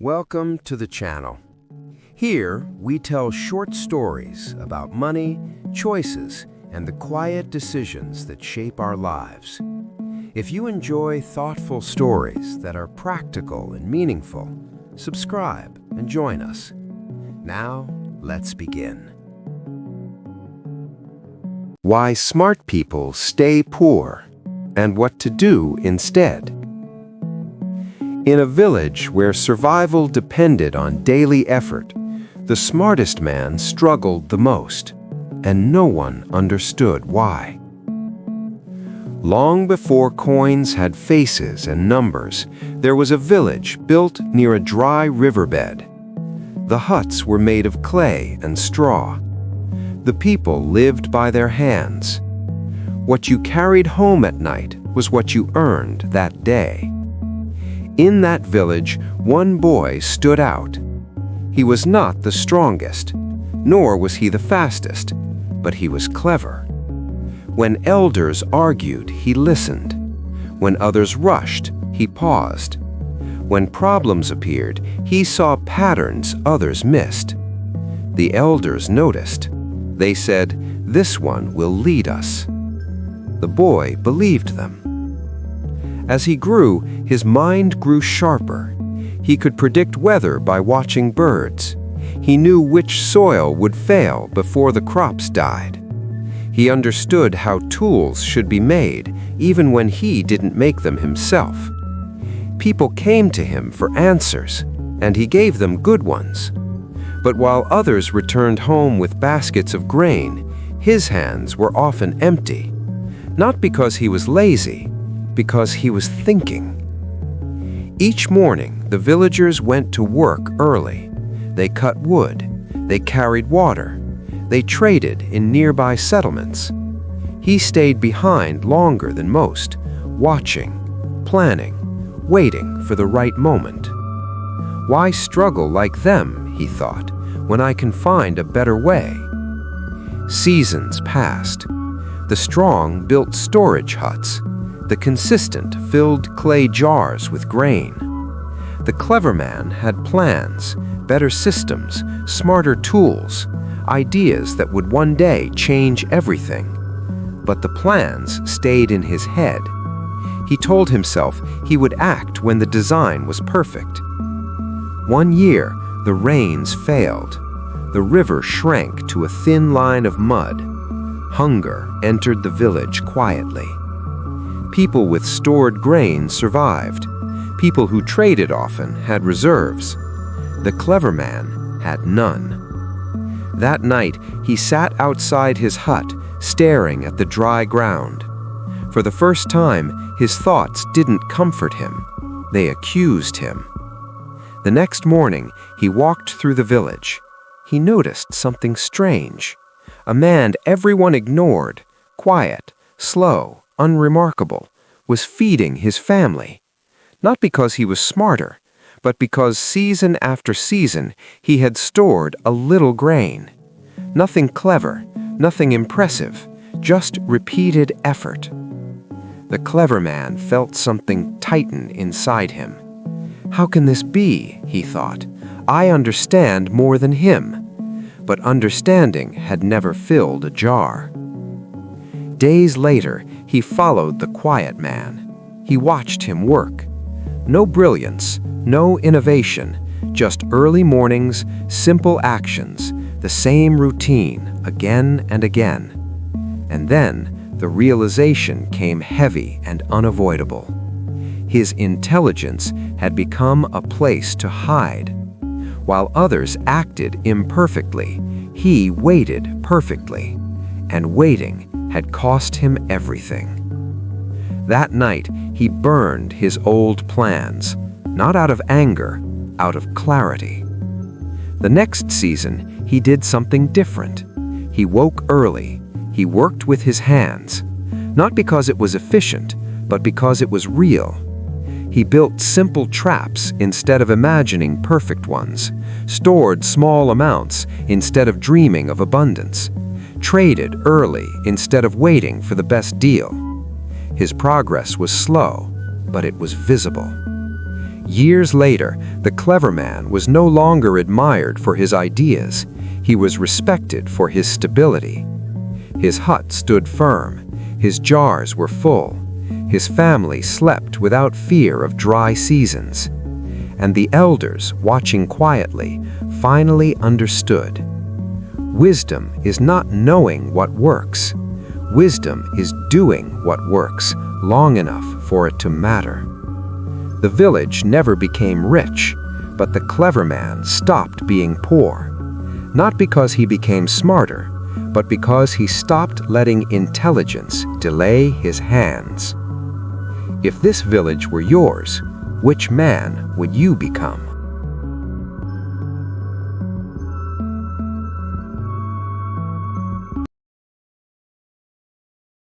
Welcome to the channel. Here, we tell short stories about money, choices, and the quiet decisions that shape our lives. If you enjoy thoughtful stories that are practical and meaningful, subscribe and join us. Now, let's begin. Why smart people stay poor, and what to do instead. In a village where survival depended on daily effort, the smartest man struggled the most, and no one understood why. Long before coins had faces and numbers, there was a village built near a dry riverbed. The huts were made of clay and straw. The people lived by their hands. What you carried home at night was what you earned that day. In that village, one boy stood out. He was not the strongest, nor was he the fastest, but he was clever. When elders argued, he listened. When others rushed, he paused. When problems appeared, he saw patterns others missed. The elders noticed. They said, "This one will lead us." The boy believed them. As he grew, his mind grew sharper. He could predict weather by watching birds. He knew which soil would fail before the crops died. He understood how tools should be made, even when he didn't make them himself. People came to him for answers, and he gave them good ones. But while others returned home with baskets of grain, his hands were often empty. Not because he was lazy, because he was thinking. Each morning, the villagers went to work early. They cut wood. They carried water. They traded in nearby settlements. He stayed behind longer than most, watching, planning, waiting for the right moment. Why struggle like them, he thought, when I can find a better way? Seasons passed. The strong built storage huts. The consistent filled clay jars with grain. The clever man had plans, better systems, smarter tools, ideas that would one day change everything. But the plans stayed in his head. He told himself he would act when the design was perfect. One year, the rains failed. The river shrank to a thin line of mud. Hunger entered the village quietly. People with stored grain survived. People who traded often had reserves. The clever man had none. That night, he sat outside his hut, staring at the dry ground. For the first time, his thoughts didn't comfort him. They accused him. The next morning, he walked through the village. He noticed something strange. A man everyone ignored, quiet, slow, unremarkable, was feeding his family. Not because he was smarter, but because season after season he had stored a little grain. Nothing clever, nothing impressive, just repeated effort. The clever man felt something tighten inside him. How can this be, he thought. I understand more than him. But understanding had never filled a jar. Days later, he followed the quiet man. He watched him work. No brilliance, no innovation, just early mornings, simple actions, the same routine again and again. And then the realization came heavy and unavoidable. His intelligence had become a place to hide. While others acted imperfectly, he waited perfectly, and waiting had cost him everything. That night, he burned his old plans, not out of anger, out of clarity. The next season, he did something different. He woke early. He worked with his hands, not because it was efficient, but because it was real. He built simple traps instead of imagining perfect ones, stored small amounts instead of dreaming of abundance, traded early instead of waiting for the best deal. His progress was slow, but it was visible. Years later, the clever man was no longer admired for his ideas. He was respected for his stability. His hut stood firm. His jars were full. His family slept without fear of dry seasons. And the elders, watching quietly, finally understood. Wisdom is not knowing what works. Wisdom is doing what works long enough for it to matter. The village never became rich, but the clever man stopped being poor. Not because he became smarter, but because he stopped letting intelligence delay his hands. If this village were yours, which man would you become?